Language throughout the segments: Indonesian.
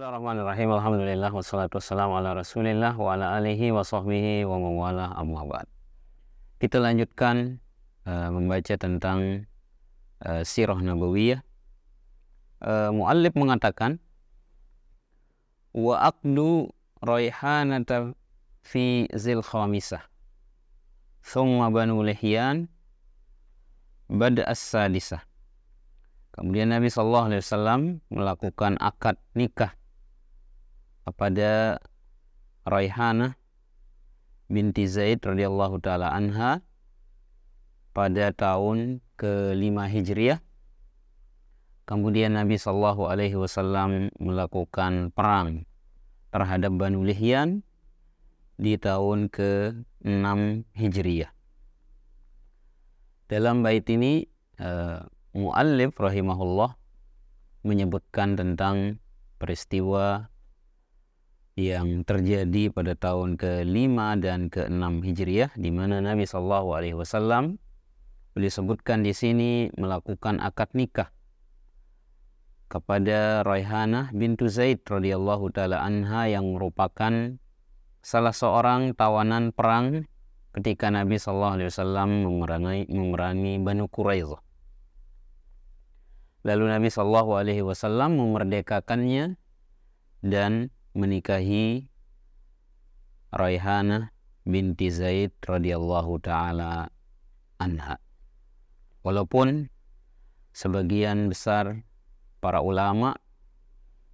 Bismillahirrahmanirrahim. Alhamdulillah wassalatu wassalamu ala Rasulillah wa ala alihi wa sahbihi wa mawala amma ba'd. Kita lanjutkan membaca tentang sirah nabawiyah. Muallif mengatakan wa aqdu raihanata fi zil khamisah thumma banu lihyan bada as-sadisah. Kemudian Nabi SAW melakukan akad nikah kepada Raihanah binti Zaid radhiyallahu taala anha pada tahun ke-5 Hijriah. Kemudian Nabi SAW melakukan perang terhadap Banu Lihyan di tahun ke-6 Hijriah. Dalam bait ini Muallif rahimahullah menyebutkan tentang peristiwa yang terjadi pada tahun ke-5 dan ke-6 Hijriah, di mana Nabi SAW disebutkan di sini melakukan akad nikah kepada Raihanah bintu Zaid radhiyallahu taala anha yang merupakan salah seorang tawanan perang ketika Nabi SAW memerangi Banu Quraidah. Lalu Nabi SAW memerdekakannya dan menikahi Raihanah binti Zaid radhiyallahu taala anha. Walaupun sebagian besar para ulama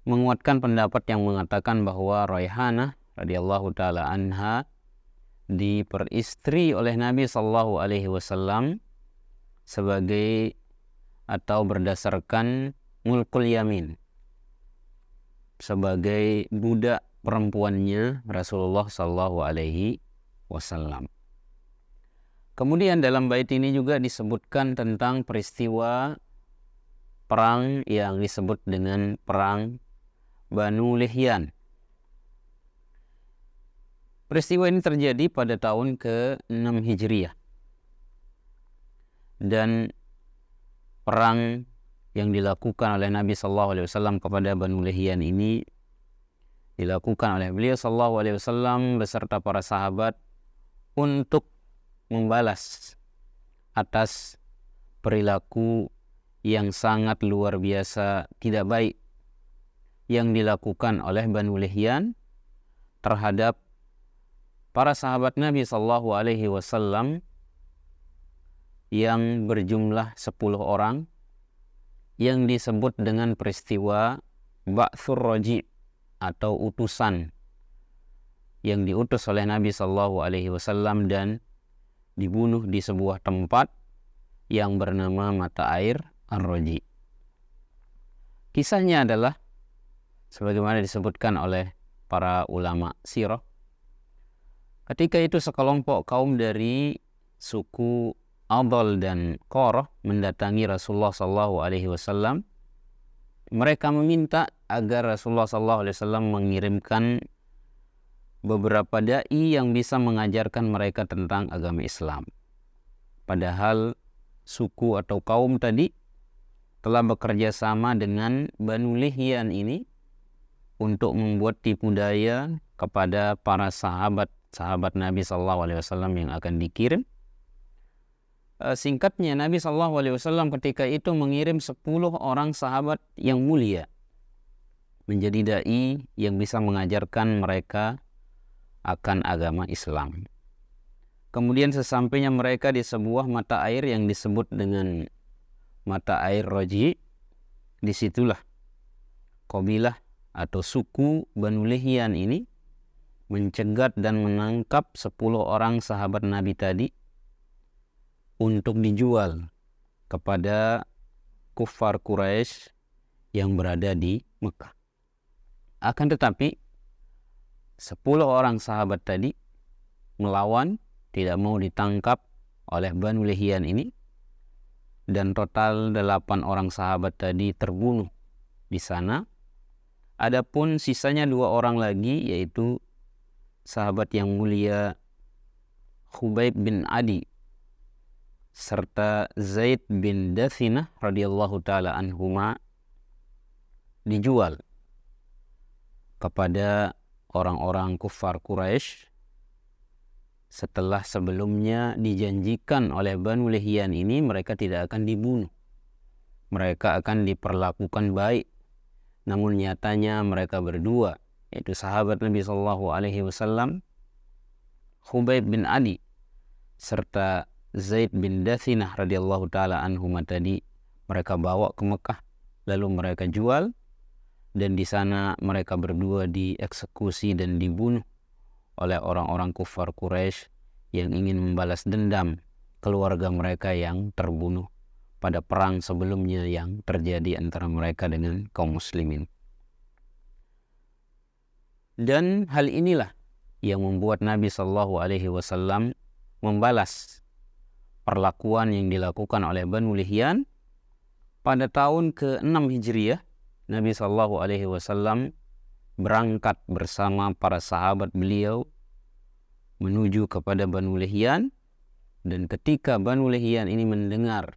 menguatkan pendapat yang mengatakan bahwa Raihanah radhiyallahu taala anha diperistri oleh Nabi SAW sebagai atau berdasarkan mulkul yamin, sebagai budak perempuannya Rasulullah SAW. Kemudian dalam bait ini juga disebutkan tentang peristiwa perang yang disebut dengan perang Banu Lihyan. Peristiwa ini terjadi pada tahun ke-6 Hijriah. Dan perang yang dilakukan oleh Nabi SAW kepada Banu Lihyan ini dilakukan oleh beliau SAW beserta para sahabat untuk membalas atas perilaku yang sangat luar biasa tidak baik yang dilakukan oleh Banu Lihyan terhadap para sahabat Nabi SAW yang berjumlah 10 orang yang disebut dengan peristiwa Ba'thur Raji' atau utusan yang diutus oleh Nabi SAW dan dibunuh di sebuah tempat yang bernama mata air Ar-Raji'. Kisahnya adalah sebagaimana disebutkan oleh para ulama sirah. Ketika itu sekelompok kaum dari suku Adal dan Qurah mendatangi Rasulullah SAW. Mereka meminta agar Rasulullah SAW mengirimkan beberapa dai yang bisa mengajarkan mereka tentang agama Islam. Padahal suku atau kaum tadi telah bekerja sama dengan Banu Lihyan ini untuk membuat tipu daya kepada para sahabat Nabi SAW yang akan dikirim. Singkatnya, Nabi SAW ketika itu mengirim 10 orang sahabat yang mulia menjadi dai yang bisa mengajarkan mereka akan agama Islam. Kemudian sesampainya mereka di sebuah mata air yang disebut dengan mata air Raji', disitulah kabilah atau suku Banu Lihyan ini mencegat dan menangkap 10 orang sahabat Nabi tadi untuk dijual kepada kuffar Quraisy yang berada di Mekah. Akan tetapi 10 orang sahabat tadi melawan, tidak mau ditangkap oleh Banu Lihyan ini, dan total 8 orang sahabat tadi terbunuh di sana. Adapun sisanya 2 orang lagi, yaitu sahabat yang mulia Khubayb bin Adi serta Zaid bin Dathinah radhiyallahu taala anhuma dijual kepada orang-orang kufar Quraisy setelah sebelumnya dijanjikan oleh Banu Lihyan ini mereka tidak akan dibunuh. Mereka akan diperlakukan baik. Namun nyatanya mereka berdua, yaitu sahabat Nabi SAW, Khubayb bin Adi serta Zaid bin Dathinah radhiyallahu taala anhuma tadi, mereka bawa ke Mekah, lalu mereka jual, dan di sana mereka berdua dieksekusi dan dibunuh oleh orang-orang kufar Quraisy yang ingin membalas dendam keluarga mereka yang terbunuh pada perang sebelumnya yang terjadi antara mereka dengan kaum muslimin. Dan hal inilah yang membuat Nabi SAW membalas perlakuan yang dilakukan oleh Banu Lihyan pada tahun ke-6 Hijriah. Nabi SAW berangkat bersama para sahabat beliau menuju kepada Banu Lihyan, dan ketika Banu Lihyan ini mendengar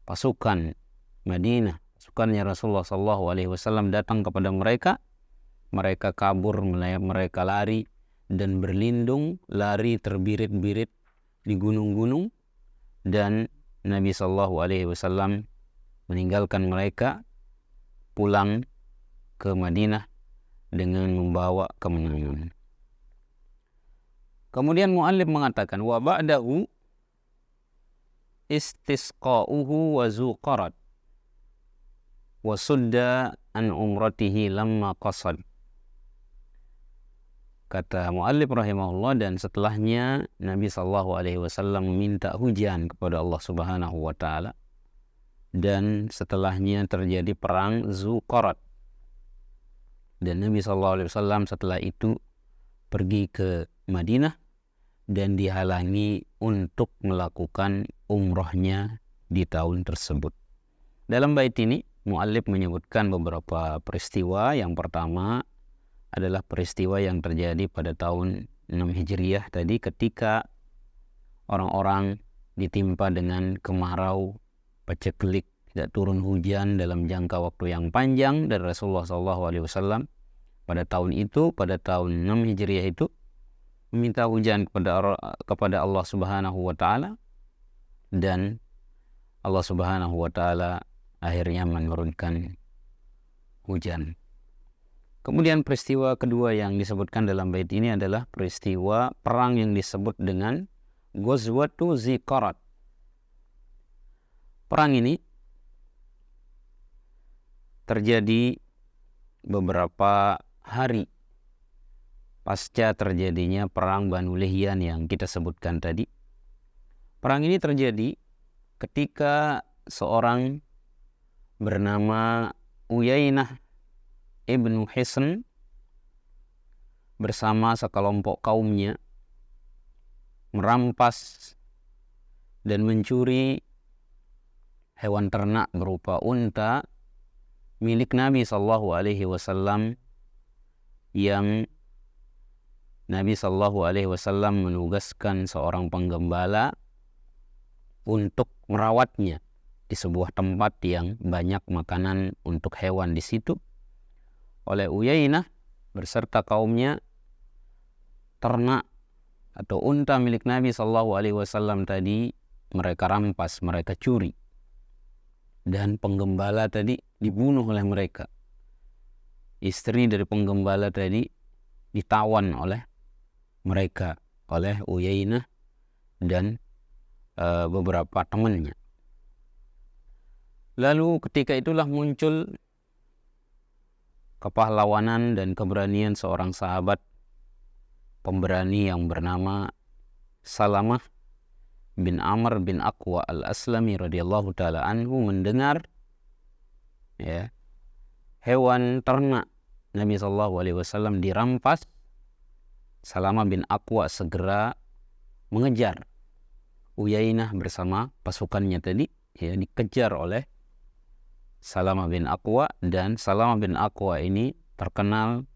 pasukan Madinah, pasukannya Rasulullah SAW datang kepada mereka, mereka kabur, mereka lari dan berlindung, lari terbirit-birit di gunung-gunung, dan Nabi SAW meninggalkan mereka pulang ke Madinah dengan membawa kemenangan. Kemudian muallif mengatakan wa ba'dahu istisqa'uhu wa zuqarat wa sudda an umratihi lamma qasad. Kata muallif rahimahullah, dan setelahnya Nabi SAW meminta hujan kepada Allah Subhanahu wa taala, dan setelahnya terjadi perang Zuqarat. Dan Nabi SAW setelah itu pergi ke Madinah dan dihalangi untuk melakukan umrohnya di tahun tersebut. Dalam bait ini, muallif menyebutkan beberapa peristiwa. Yang pertama adalah peristiwa yang terjadi pada tahun 6 Hijriah tadi, ketika orang-orang ditimpa dengan kemarau, paceklik, tidak turun hujan dalam jangka waktu yang panjang, dan Rasulullah SAW pada tahun itu, pada tahun 6 Hijriah itu, meminta hujan kepada Allah Subhanahu wa taala, dan Allah Subhanahu wa taala akhirnya menurunkan hujan. Kemudian peristiwa kedua yang disebutkan dalam bait ini adalah peristiwa perang yang disebut dengan Ghazwatu Ziqarat. Perang ini terjadi beberapa hari pasca terjadinya perang Banu Lihyan yang kita sebutkan tadi. Perang ini terjadi ketika seorang bernama Uyainah ibnu Hisn bersama sekelompok kaumnya merampas dan mencuri hewan ternak berupa unta milik Nabi SAW, yang Nabi SAW menugaskan seorang penggembala untuk merawatnya di sebuah tempat yang banyak makanan untuk hewan di situ. Oleh Uyainah berserta kaumnya, ternak atau unta milik Nabi SAW tadi mereka rampas, mereka curi, dan penggembala tadi dibunuh oleh mereka. Istri dari penggembala tadi ditawan oleh mereka, oleh Uyainah dan beberapa temannya. Lalu ketika itulah muncul kepahlawanan dan keberanian seorang sahabat pemberani yang bernama Salamah bin Amr bin Aqwa al-Aslami radhiyallahu taala anhu mendengar hewan ternak Nabi SAW dirampas. Salamah bin Aqwa segera mengejar Uyainah bersama pasukannya tadi, dikejar oleh Salamah bin Aqwa, dan Salamah bin Aqwa ini terkenal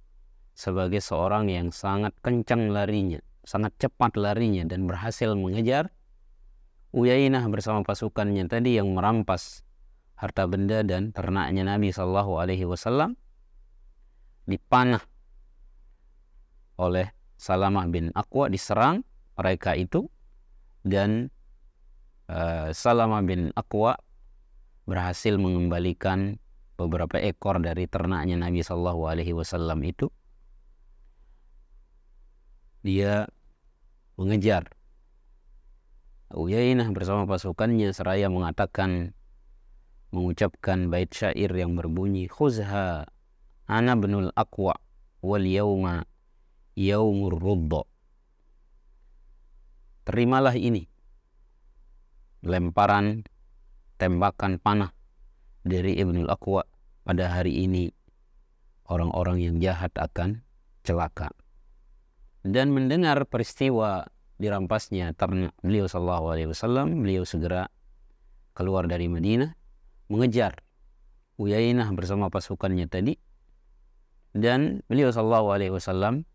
sebagai seorang yang sangat kencang larinya, sangat cepat larinya, dan berhasil mengejar Uyainah bersama pasukannya tadi yang merampas harta benda dan ternaknya Nabi SAW. Dipanah oleh Salamah bin Aqwa, diserang mereka itu, dan Salamah bin Aqwa berhasil mengembalikan beberapa ekor dari ternaknya Nabi Shallallahu Alaihi Wasallam itu. Dia mengejar Uyainah bersama pasukannya seraya mengucapkan bait syair yang berbunyi, khuzha ana binul aqwa wal yauma yaumur rudda. Terimalah ini, lemparan tembakan panah dari Ibnul Aqwa, pada hari ini orang-orang yang jahat akan celaka. Dan mendengar peristiwa dirampasnya ternak beliau sallallahu alaihi wasallam, beliau segera keluar dari Madinah mengejar Uyainah bersama pasukannya tadi, dan beliau sallallahu alaihi wasallam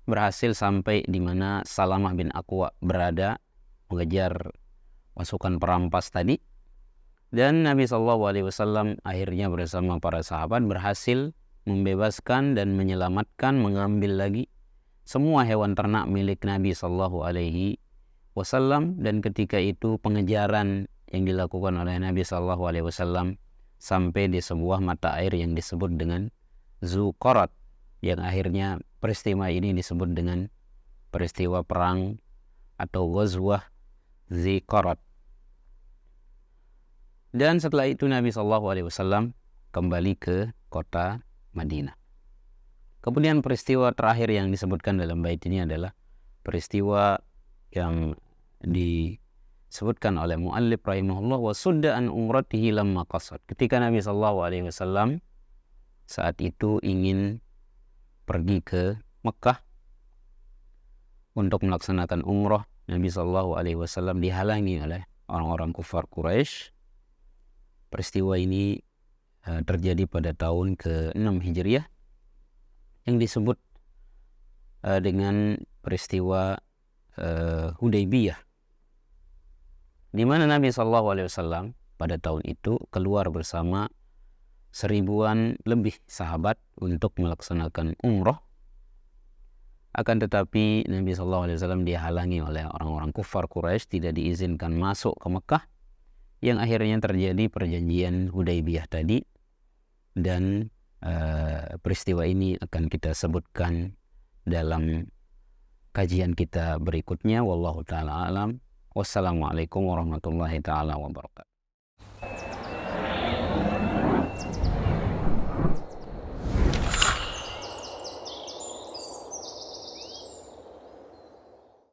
berhasil sampai di mana Salamah bin Aqwa berada mengejar pasukan perampas tadi. Dan Nabi sallallahu alaihi wasallam akhirnya bersama para sahabat berhasil membebaskan dan menyelamatkan, mengambil lagi semua hewan ternak milik Nabi sallallahu alaihi wasallam. Dan ketika itu pengejaran yang dilakukan oleh Nabi sallallahu alaihi wasallam sampai di sebuah mata air yang disebut dengan Zuqarat, yang akhirnya peristiwa ini disebut dengan peristiwa perang atau Ghazwah Zuqarat. Dan setelah itu Nabi sallallahu alaihi wasallam kembali ke kota Madinah. Kemudian peristiwa terakhir yang disebutkan dalam bait ini adalah peristiwa yang disebutkan oleh muallif rahimahullah, wa sudda an umratihi lamma qasad. Ketika Nabi sallallahu alaihi wasallam saat itu ingin pergi ke Mekah untuk melaksanakan umrah, Nabi sallallahu alaihi wasallam dihalangi oleh orang-orang kufar Quraisy. Peristiwa ini terjadi pada tahun ke-6 Hijriah yang disebut dengan peristiwa Hudaybiyah, di mana Nabi SAW pada tahun itu keluar bersama 1000-an lebih sahabat untuk melaksanakan umrah. Akan tetapi Nabi SAW dihalangi oleh orang-orang kufar Quraisy, tidak diizinkan masuk ke Mekah, yang akhirnya terjadi perjanjian Hudaybiyah tadi. Dan peristiwa ini akan kita sebutkan dalam kajian kita berikutnya. Wallahu ta'ala alam. Wassalamualaikum warahmatullahi ta'ala wabarakatuh.